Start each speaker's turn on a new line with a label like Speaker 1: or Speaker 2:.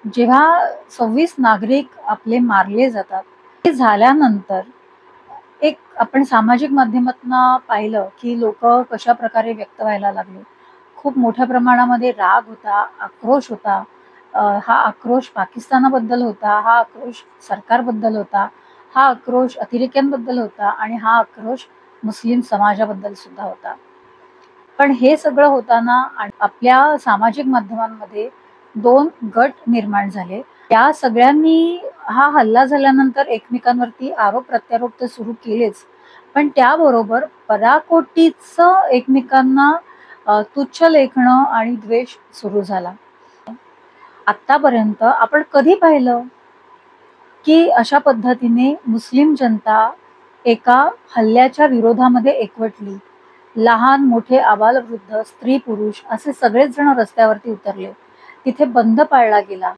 Speaker 1: जेव्हा 26 नागरिक आपले मारले जातात, हे झाल्यानंतर एक आपण सामाजिक माध्यमातनं पाहिलं, की लोकं कशाप्रकारे व्यक्त व्हायला लागले. खूप मोठ्या प्रमाणामध्ये राग होता, आक्रोश होता. हा आक्रोश पाकिस्तानाबद्दल होता, हा आक्रोश सरकारबद्दल होता, हा आक्रोश अतिरेक्यांबद्दल होता आणि हा आक्रोश मुस्लिम समाजाबद्दल सुद्धा होता. पण हे सगळं होताना आपल्या सामाजिक माध्यमांमध्ये 2 गट निर्माण झाले. त्या सगळ्यांनी हा हल्ला झाल्यानंतर एकमेकांवरती आरोप-प्रत्यारोप तर सुरू केलेच. पण त्याबरोबर पराकोटीचं एकमेकांना तुच्छ लेखणं आणि द्वेष सुरू झाला. आत्तापर्यंत आपण कधी पाहिलं, की अशा पद्धतीने मुस्लिम जनता एका हल्ल्याच्या विरोधामध्ये एकवटली. लहान-मोठे, आबालवृद्ध, स्त्री-पुरुष असे सगळेच जण रस्त्यावरती उतरले. तिथे बंद पाळला गेला.